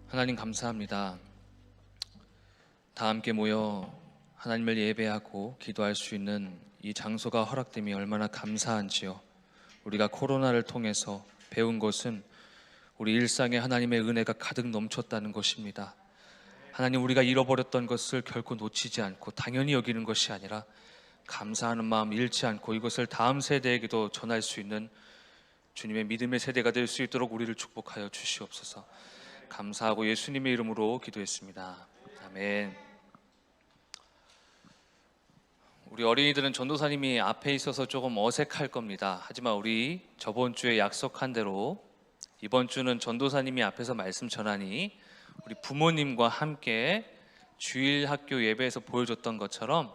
하나님 감사합니다. 다 함께 모여 하나님을 예배하고 기도할 수 있는 이 장소가 허락됨이 얼마나 감사한지요. 우리가 코로나를 통해서 배운 것은 우리 일상에 하나님의 은혜가 가득 넘쳤다는 것입니다. 하나님, 우리가 잃어버렸던 것을 결코 놓치지 않고 당연히 여기는 것이 아니라 감사하는 마음 잃지 않고 이것을 다음 세대에게도 전할 수 있는 주님의 믿음의 세대가 될 수 있도록 우리를 축복하여 주시옵소서. 감사하고 예수님의 이름으로 기도했습니다. 아멘. 우리 어린이들은 전도사님이 앞에 있어서 조금 어색할 겁니다. 하지만 우리 저번 주에 약속한 대로 이번 주는 전도사님이 앞에서 말씀 전하니 우리 부모님과 함께 주일 학교 예배에서 보여줬던 것처럼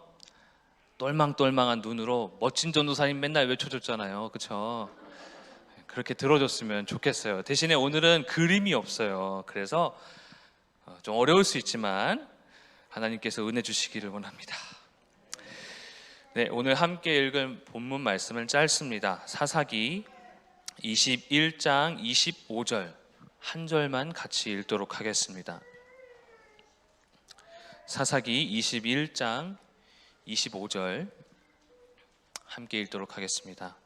똘망똘망한 눈으로 멋진 전도사님 맨날 외쳐줬잖아요. 그렇죠? 그렇게 들어줬으면 좋겠어요. 대신에 오늘은 그림이 없어요. 그래서 좀 어려울 수 있지만 하나님께서 은혜 주시기를 원합니다. 네, 오늘 함께 읽을 본문 말씀은 짧습니다. 사사기 21장 25절 한 절만 같이 읽도록 하겠습니다. 사사기 21장 25절 함께 읽도록 하겠습니다.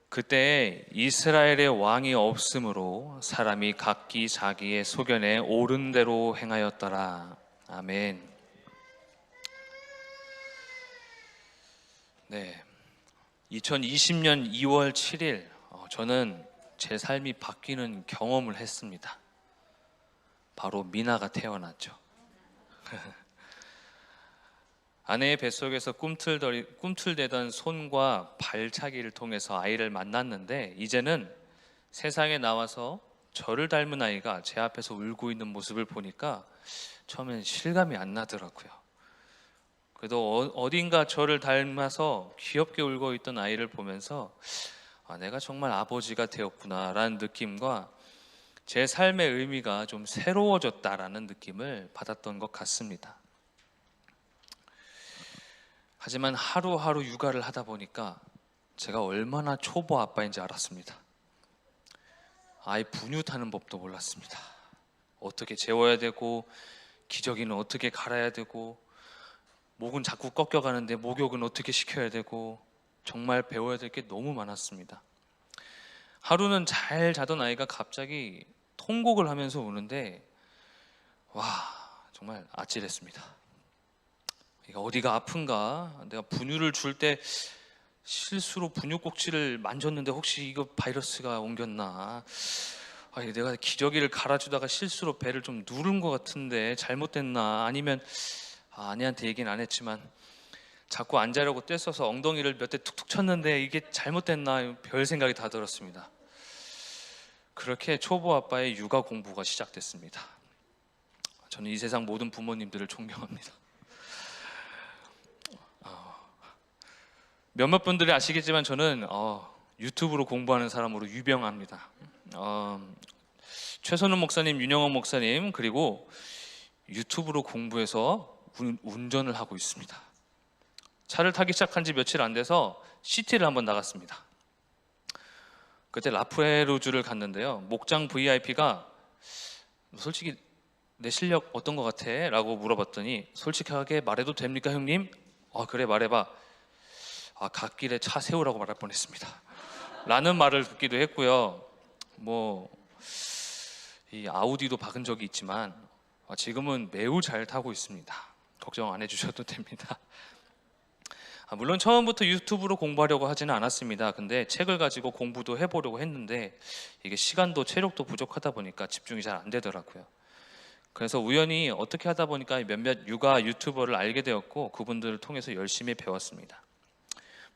그때 이스라엘의 왕이 없으므로 사람이 각기 자기의 소견에 옳은 대로 행하였더라. 아멘. 네, 2020년 2월 7일 저는 제 삶이 바뀌는 경험을 했습니다. 바로 미나가 태어났죠. 아내의 뱃속에서 꿈틀대던 손과 발차기를 통해서 아이를 만났는데 이제는 세상에 나와서 저를 닮은 아이가 제 앞에서 울고 있는 모습을 보니까 처음엔 실감이 안 나더라고요. 그래도 어딘가 저를 닮아서 귀엽게 울고 있던 아이를 보면서 내가 정말 아버지가 되었구나 라는 느낌과 제 삶의 의미가 좀 새로워졌다라는 느낌을 받았던 것 같습니다. 하지만 하루하루 육아를 하다 보니까 제가 얼마나 초보 아빠인지 알았습니다. 아이 분유 타는 법도 몰랐습니다. 어떻게 재워야 되고 기저귀는 어떻게 갈아야 되고 목은 자꾸 꺾여가는데 목욕은 어떻게 시켜야 되고 정말 배워야 될 게 너무 많았습니다. 하루는 잘 자던 아이가 갑자기 통곡을 하면서 우는데 와, 정말 아찔했습니다. 어디가 아픈가? 내가 분유를 줄 때 실수로 분유 꼭지를 만졌는데 혹시 이거 바이러스가 옮겼나? 내가 기저귀를 갈아주다가 실수로 배를 좀 누른 것 같은데 잘못됐나? 아니면 아내한테 얘기는 안 했지만 자꾸 앉으려고 떼써서 엉덩이를 몇 대 툭툭 쳤는데 이게 잘못됐나? 별 생각이 다 들었습니다. 그렇게 초보 아빠의 육아 공부가 시작됐습니다. 저는 이 세상 모든 부모님들을 존경합니다. 몇몇 분들이 아시겠지만 저는 유튜브로 공부하는 사람으로 유명합니다. 최선우 목사님, 윤영원 목사님, 그리고 유튜브로 공부해서 운전을 하고 있습니다. 차를 타기 시작한 지 며칠 안 돼서 시티를 한번 나갔습니다. 그때 라프에루주를 갔는데요, 목장 VIP가 솔직히 내 실력 어떤 것 같아? 라고 물어봤더니 솔직하게 말해도 됩니까 형님? 그래 말해봐. 갓길에 차 세우라고 말할 뻔했습니다. 라는 말을 듣기도 했고요. 이 아우디도 박은 적이 있지만 지금은 매우 잘 타고 있습니다. 걱정 안 해주셔도 됩니다. 물론 처음부터 유튜브로 공부하려고 하지는 않았습니다. 근데 책을 가지고 공부도 해보려고 했는데 이게 시간도 체력도 부족하다 보니까 집중이 잘 안 되더라고요. 그래서 우연히 어떻게 하다 보니까 몇몇 육아 유튜버를 알게 되었고 그분들을 통해서 열심히 배웠습니다.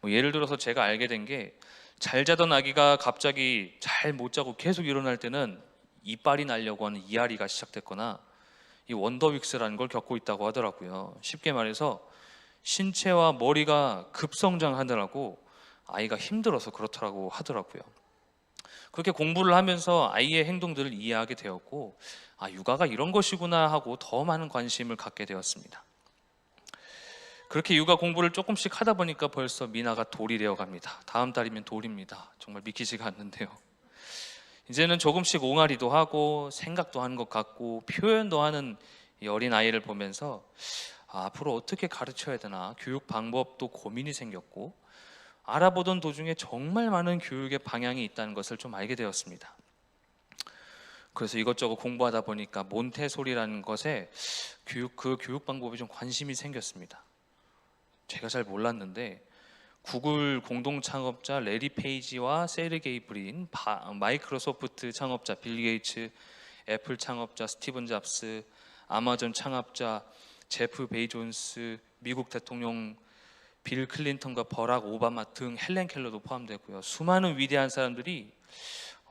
예를 들어서 제가 알게 된 게 잘 자던 아기가 갑자기 잘 못 자고 계속 일어날 때는 이빨이 나려고 하는 이앓이가 시작됐거나 이 원더윅스라는 걸 겪고 있다고 하더라고요. 쉽게 말해서 신체와 머리가 급성장하느라고 아이가 힘들어서 그렇더라고 하더라고요. 그렇게 공부를 하면서 아이의 행동들을 이해하게 되었고 육아가 이런 것이구나 하고 더 많은 관심을 갖게 되었습니다. 그렇게 육아 공부를 조금씩 하다 보니까 벌써 미나가 돌이 되어 갑니다. 다음 달이면 돌입니다. 정말 믿기지가 않는데요. 이제는 조금씩 옹알이도 하고 생각도 하는 것 같고 표현도 하는 이 어린 아이를 보면서 앞으로 어떻게 가르쳐야 되나 교육 방법도 고민이 생겼고, 알아보던 도중에 정말 많은 교육의 방향이 있다는 것을 좀 알게 되었습니다. 그래서 이것저것 공부하다 보니까 몬테소리라는 것에 그 교육 방법에 좀 관심이 생겼습니다. 제가 잘 몰랐는데 구글 공동 창업자 레리 페이지와 세르게이 브린, 마이크로소프트 창업자 빌 게이츠, 애플 창업자 스티븐 잡스, 아마존 창업자 제프 베이존스, 미국 대통령 빌 클린턴과 버락 오바마 등 헬렌 켈러도 포함되고요. 수많은 위대한 사람들이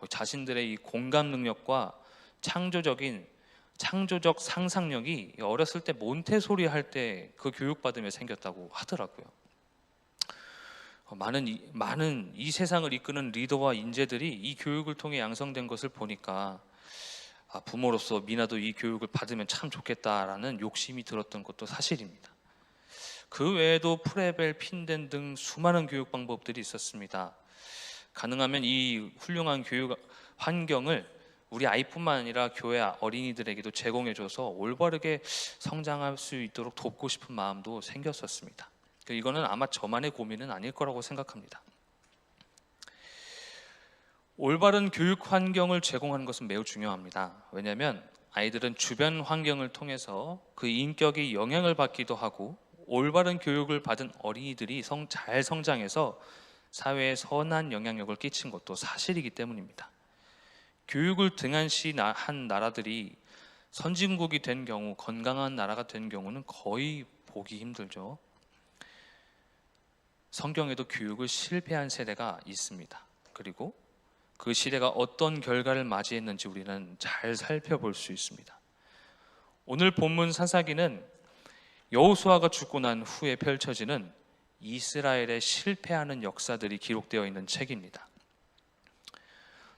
자신들의 이 공감 능력과 창조적 상상력이 어렸을 때 몬테소리 할 때 그 교육받으며 생겼다고 하더라고요. 많은 이 세상을 이끄는 리더와 인재들이 이 교육을 통해 양성된 것을 보니까 부모로서 미나도 이 교육을 받으면 참 좋겠다라는 욕심이 들었던 것도 사실입니다. 그 외에도 프레벨, 핀덴 등 수많은 교육 방법들이 있었습니다. 가능하면 이 훌륭한 교육 환경을 우리 아이뿐만 아니라 교회 어린이들에게도 제공해줘서 올바르게 성장할 수 있도록 돕고 싶은 마음도 생겼었습니다. 이거는 아마 저만의 고민은 아닐 거라고 생각합니다. 올바른 교육 환경을 제공하는 것은 매우 중요합니다. 왜냐하면 아이들은 주변 환경을 통해서 그 인격이 영향을 받기도 하고, 올바른 교육을 받은 어린이들이 잘 성장해서 사회에 선한 영향력을 끼친 것도 사실이기 때문입니다. 교육을 등한시한 나라들이 선진국이 된 경우, 건강한 나라가 된 경우는 거의 보기 힘들죠. 성경에도 교육을 실패한 세대가 있습니다. 그리고 그 시대가 어떤 결과를 맞이했는지 우리는 잘 살펴볼 수 있습니다. 오늘 본문 사사기는 여호수아가 죽고 난 후에 펼쳐지는 이스라엘의 실패하는 역사들이 기록되어 있는 책입니다.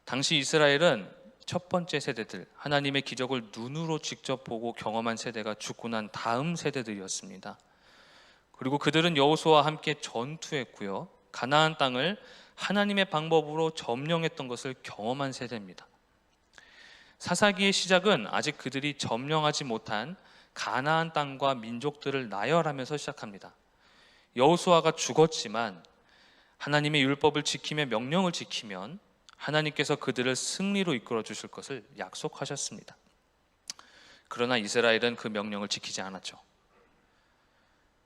당시 이스라엘은 첫 번째 세대들, 하나님의 기적을 눈으로 직접 보고 경험한 세대가 죽고 난 다음 세대들이었습니다. 그리고 그들은 여호수아와 함께 전투했고요, 가나안 땅을 하나님의 방법으로 점령했던 것을 경험한 세대입니다. 사사기의 시작은 아직 그들이 점령하지 못한 가나안 땅과 민족들을 나열하면서 시작합니다. 여호수아가 죽었지만 하나님의 율법을 지키며 명령을 지키면 하나님께서 그들을 승리로 이끌어 주실 것을 약속하셨습니다. 그러나 이스라엘은 그 명령을 지키지 않았죠.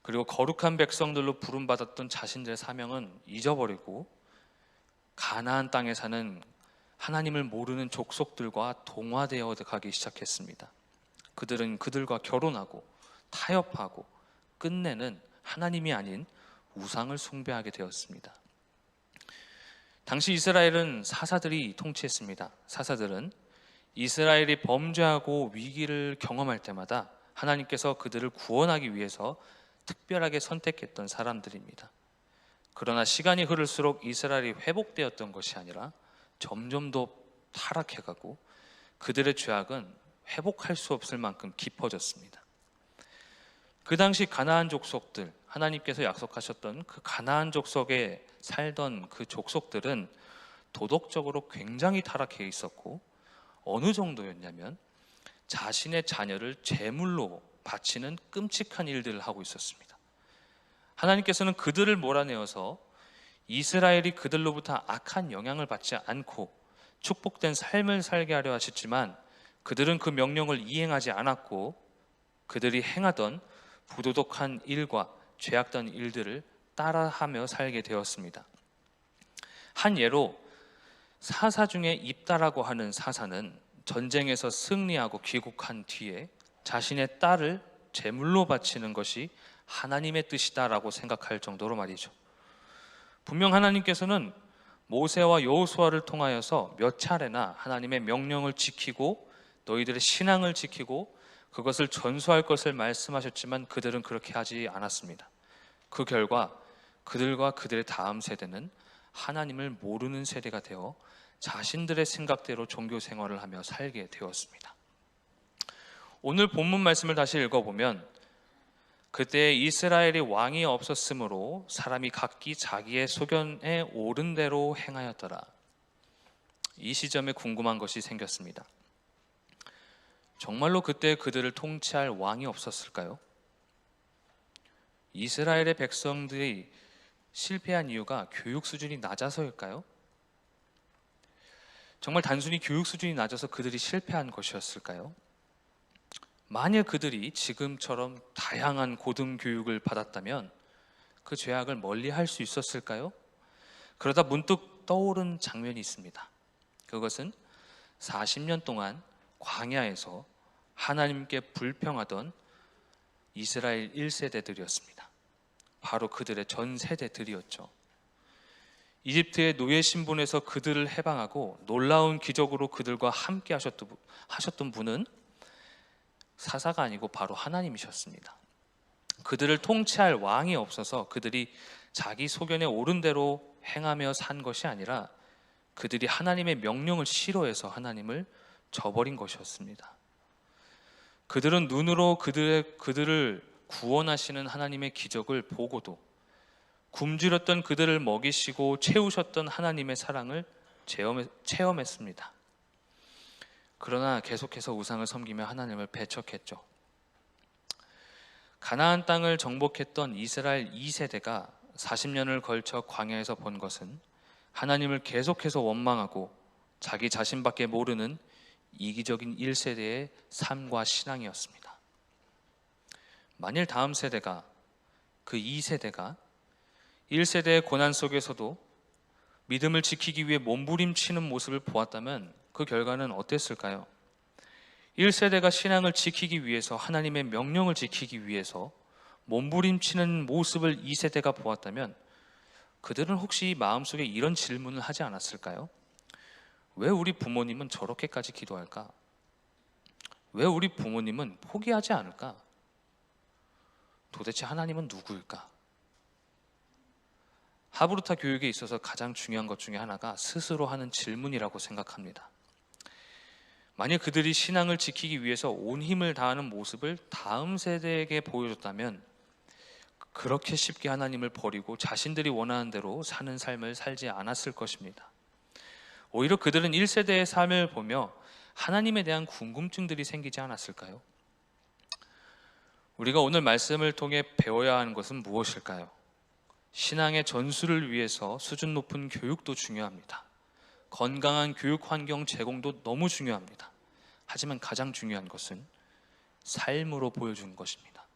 그리고 거룩한 백성들로 부름받았던 자신들의 사명은 잊어버리고 가나안 땅에 사는 하나님을 모르는 족속들과 동화되어 가기 시작했습니다. 그들은 그들과 결혼하고 타협하고 끝내는 하나님이 아닌 우상을 숭배하게 되었습니다. 당시 이스라엘은 사사들이 통치했습니다. 사사들은 이스라엘이 범죄하고 위기를 경험할 때마다 하나님께서 그들을 구원하기 위해서 특별하게 선택했던 사람들입니다. 그러나 시간이 흐를수록 이스라엘이 회복되었던 것이 아니라 점점 더 타락해가고 그들의 죄악은 회복할 수 없을 만큼 깊어졌습니다. 그 당시 가나안 족속들, 하나님께서 약속하셨던 그 가나안 족속에 살던 그 족속들은 도덕적으로 굉장히 타락해 있었고, 어느 정도였냐면 자신의 자녀를 제물로 바치는 끔찍한 일들을 하고 있었습니다. 하나님께서는 그들을 몰아내어서 이스라엘이 그들로부터 악한 영향을 받지 않고 축복된 삶을 살게 하려 하셨지만, 그들은 그 명령을 이행하지 않았고 그들이 행하던 부도덕한 일과 죄악된 일들을 따라하며 살게 되었습니다. 한 예로 사사 중에 입다라고 하는 사사는 전쟁에서 승리하고 귀국한 뒤에 자신의 딸을 제물로 바치는 것이 하나님의 뜻이다라고 생각할 정도로 말이죠. 분명 하나님께서는 모세와 여호수아를 통하여서 몇 차례나 하나님의 명령을 지키고 너희들의 신앙을 지키고 그것을 전수할 것을 말씀하셨지만 그들은 그렇게 하지 않았습니다. 그 결과 그들과 그들의 다음 세대는 하나님을 모르는 세대가 되어 자신들의 생각대로 종교 생활을 하며 살게 되었습니다. 오늘 본문 말씀을 다시 읽어보면 그때 이스라엘이 왕이 없었으므로 사람이 각기 자기의 소견에 옳은 대로 행하였더라. 이 시점에 궁금한 것이 생겼습니다. 정말로 그때 그들을 통치할 왕이 없었을까요? 이스라엘의 백성들이 실패한 이유가 교육 수준이 낮아서일까요? 정말 단순히 교육 수준이 낮아서 그들이 실패한 것이었을까요? 만일 그들이 지금처럼 다양한 고등교육을 받았다면 그 죄악을 멀리 할 수 있었을까요? 그러다 문득 떠오른 장면이 있습니다. 그것은 40년 동안 광야에서 하나님께 불평하던 이스라엘 1세대들이었습니다. 바로 그들의 전 세대들이었죠. 이집트의 노예 신분에서 그들을 해방하고 놀라운 기적으로 그들과 함께 하셨던 분은 사사가 아니고 바로 하나님이셨습니다. 그들을 통치할 왕이 없어서 그들이 자기 소견에 옳은 대로 행하며 산 것이 아니라 그들이 하나님의 명령을 싫어해서 하나님을 저버린 것이었습니다. 그들은 눈으로 그들을 구원하시는 하나님의 기적을 보고도 굶주렸던 그들을 먹이시고 채우셨던 하나님의 사랑을 체험했습니다. 그러나 계속해서 우상을 섬기며 하나님을 배척했죠. 가나안 땅을 정복했던 이스라엘 2세대가 40년을 걸쳐 광야에서 본 것은 하나님을 계속해서 원망하고 자기 자신밖에 모르는 이기적인 1세대의 삶과 신앙이었습니다. 만일 다음 세대가, 그 2세대가 1세대의 고난 속에서도 믿음을 지키기 위해 몸부림치는 모습을 보았다면 그 결과는 어땠을까요? 1세대가 신앙을 지키기 위해서, 하나님의 명령을 지키기 위해서 몸부림치는 모습을 2세대가 보았다면 그들은 혹시 마음속에 이런 질문을 하지 않았을까요? 왜 우리 부모님은 저렇게까지 기도할까? 왜 우리 부모님은 포기하지 않을까? 도대체 하나님은 누구일까? 하브루타 교육에 있어서 가장 중요한 것 중에 하나가 스스로 하는 질문이라고 생각합니다. 만약 그들이 신앙을 지키기 위해서 온 힘을 다하는 모습을 다음 세대에게 보여줬다면 그렇게 쉽게 하나님을 버리고 자신들이 원하는 대로 사는 삶을 살지 않았을 것입니다. 오히려 그들은 1세대의 삶을 보며 하나님에 대한 궁금증들이 생기지 않았을까요? 우리가 오늘 말씀을 통해 배워야 하는 것은 무엇일까요? 신앙의 전수를 위해서 수준 높은 교육도 중요합니다. 건강한 교육 환경 제공도 너무 중요합니다. 하지만 가장 중요한 것은 삶으로 보여주는 것입니다.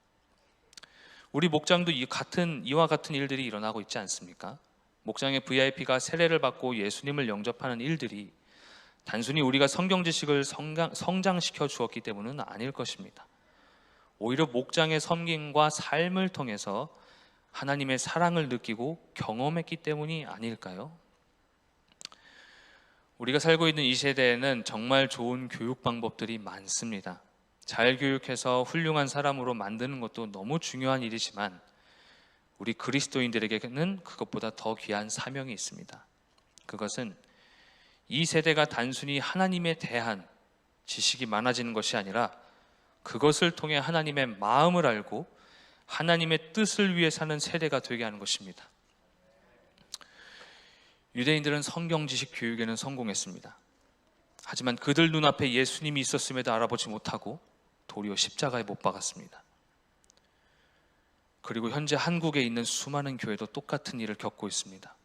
우리 목장도 이와 같은 일들이 일어나고 있지 않습니까? 목장의 VIP가 세례를 받고 예수님을 영접하는 일들이 단순히 우리가 성경 지식을 성장시켜 주었기 때문은 아닐 것입니다. 오히려 목장의 섬김과 삶을 통해서 하나님의 사랑을 느끼고 경험했기 때문이 아닐까요? 우리가 살고 있는 이 세대에는 정말 좋은 교육 방법들이 많습니다. 잘 교육해서 훌륭한 사람으로 만드는 것도 너무 중요한 일이지만 우리 그리스도인들에게는 그것보다 더 귀한 사명이 있습니다. 그것은 이 세대가 단순히 하나님에 대한 지식이 많아지는 것이 아니라 그것을 통해 하나님의 마음을 알고 하나님의 뜻을 위해 사는 세대가 되게 하는 것입니다. 유대인들은 성경 지식 교육에는 성공했습니다. 하지만 그들 눈앞에 예수님이 있었음에도 알아보지 못하고 도리어 십자가에 못 박았습니다. 그리고 현재 한국에 있는 수많은 교회도 똑같은 일을 겪고 있습니다.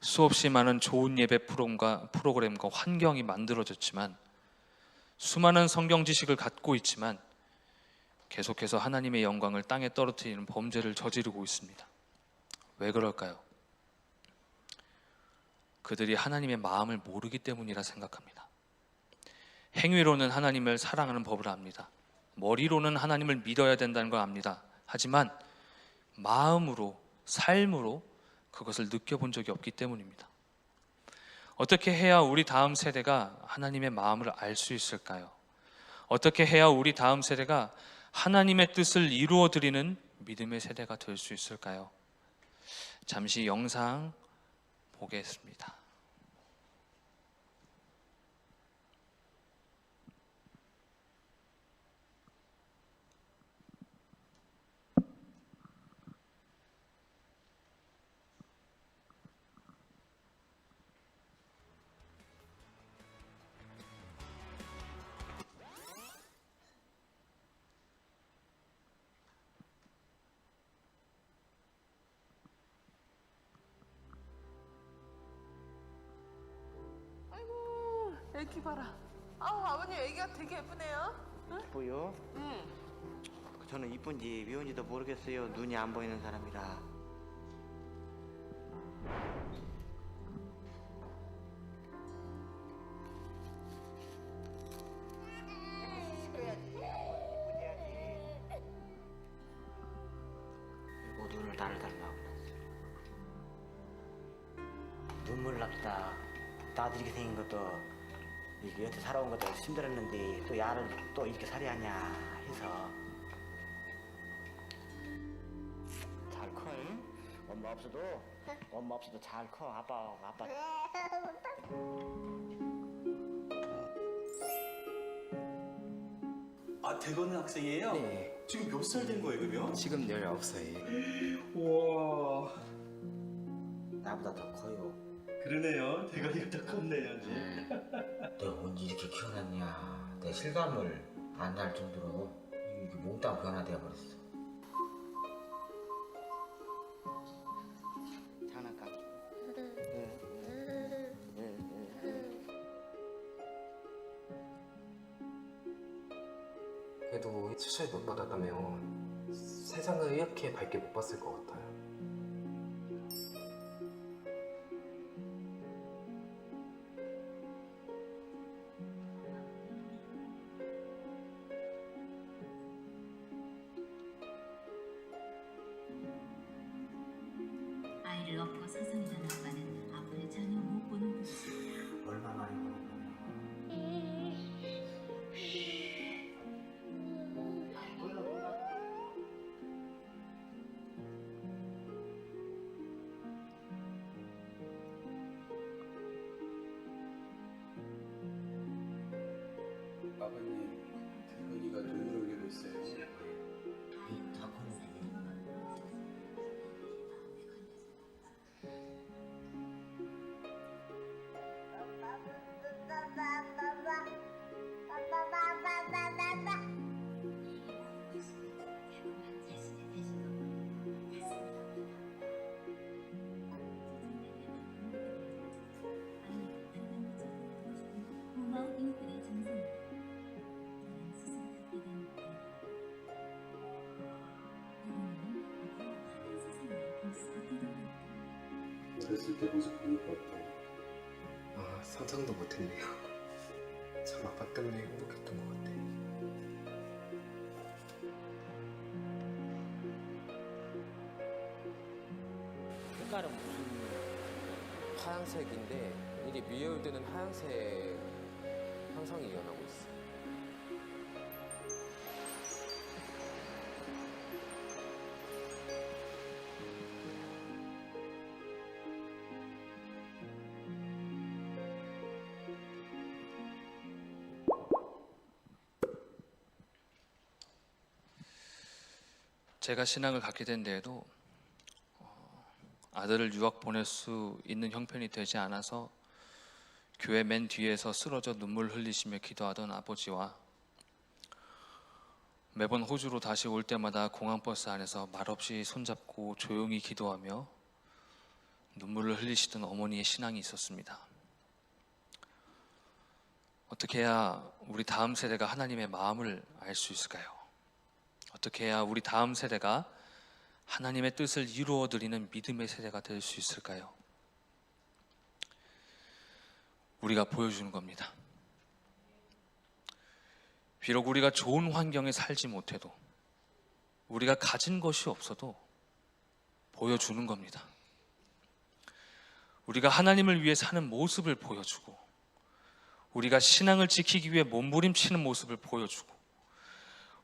수없이 많은 좋은 예배 프로그램과 환경이 만들어졌지만 수많은 성경 지식을 갖고 있지만 계속해서 하나님의 영광을 땅에 떨어뜨리는 범죄를 저지르고 있습니다. 왜 그럴까요? 그들이 하나님의 마음을 모르기 때문이라 생각합니다. 행위로는 하나님을 사랑하는 법을 압니다. 머리로는 하나님을 믿어야 된다는 걸 압니다. 하지만 마음으로, 삶으로 그것을 느껴본 적이 없기 때문입니다. 어떻게 해야 우리 다음 세대가 하나님의 마음을 알 수 있을까요? 어떻게 해야 우리 다음 세대가 하나님의 뜻을 이루어 드리는 믿음의 세대가 될 수 있을까요? 잠시 영상 보겠습니다. 애기 봐라. 아우 아버님 애기가 되게 예쁘네요. 이뻐요? 응. 저는 이쁜지 미운지도 모르겠어요. 눈이 안 보이는 사람이라. 그리고 눈을 나를 닮아고 눈물 납니다. 나도 이렇게 생긴 것도 이게 여태 살아온 것도 힘들었는데 또 야를 또 이렇게 살아야냐 해서 잘 커. 응? 엄마 없어도 잘 커. 아빠. 아, 대건은 학생이에요? 네. 지금 몇 살 된 거예요, 그러면? 지금 19살. 우와, 나보다 더 커요. 그러네요. 대건이가 더 컸네요, 이제. 내가 언제 이렇게 키워놨냐. 내 실감을 안 날 정도로 이게 몽땅 변화되어 버렸어. 장난감. 그래도 수술 못 받았다면 세상을 이렇게 밝게 못 봤을 것 같아요. 아이를 업고 서성이던 아빠는 앞을 전혀 못 보는 것이다. 얼마 만에 보는 거냐. 아버님, 대건이가 눈물을 흘리고 있어요. 다 커는데. 고마운 이웃들의 정성. 저는 스스로 갖게 된 대건이는 더 환한 세상을 볼 수 있게 된 어렸을 때 모습 보니까 어때요? 아, 상상도 못했네요. 참 아빠 때문에 행복했던 것 같아요. 색깔은 무슨 하얀색인데 이게 미해올 때는 하얀색 현상이 일어나고 있어요. 제가 신앙을 갖게 된 데에도 아들을 유학 보낼 수 있는 형편이 되지 않아서 교회 맨 뒤에서 쓰러져 눈물 흘리시며 기도하던 아버지와 매번 호주로 다시 올 때마다 공항버스 안에서 말없이 손잡고 조용히 기도하며 눈물을 흘리시던 어머니의 신앙이 있었습니다. 어떻게 해야 우리 다음 세대가 하나님의 마음을 알 수 있을까요? 어떻게 해야 우리 다음 세대가 하나님의 뜻을 이루어 드리는 믿음의 세대가 될 수 있을까요? 우리가 보여주는 겁니다. 비록 우리가 좋은 환경에 살지 못해도, 우리가 가진 것이 없어도 보여주는 겁니다. 우리가 하나님을 위해 사는 모습을 보여주고, 우리가 신앙을 지키기 위해 몸부림치는 모습을 보여주고,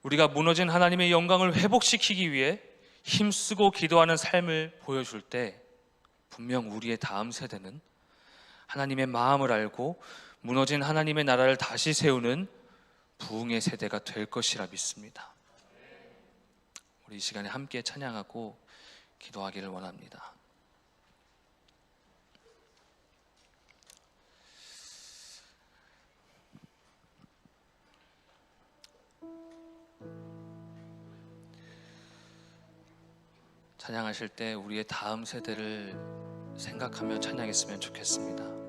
우리가 무너진 하나님의 영광을 회복시키기 위해 힘쓰고 기도하는 삶을 보여줄 때 분명 우리의 다음 세대는 하나님의 마음을 알고 무너진 하나님의 나라를 다시 세우는 부흥의 세대가 될 것이라 믿습니다. 우리 이 시간에 함께 찬양하고 기도하기를 원합니다. 찬양하실 때 우리의 다음 세대를 생각하며 찬양했으면 좋겠습니다.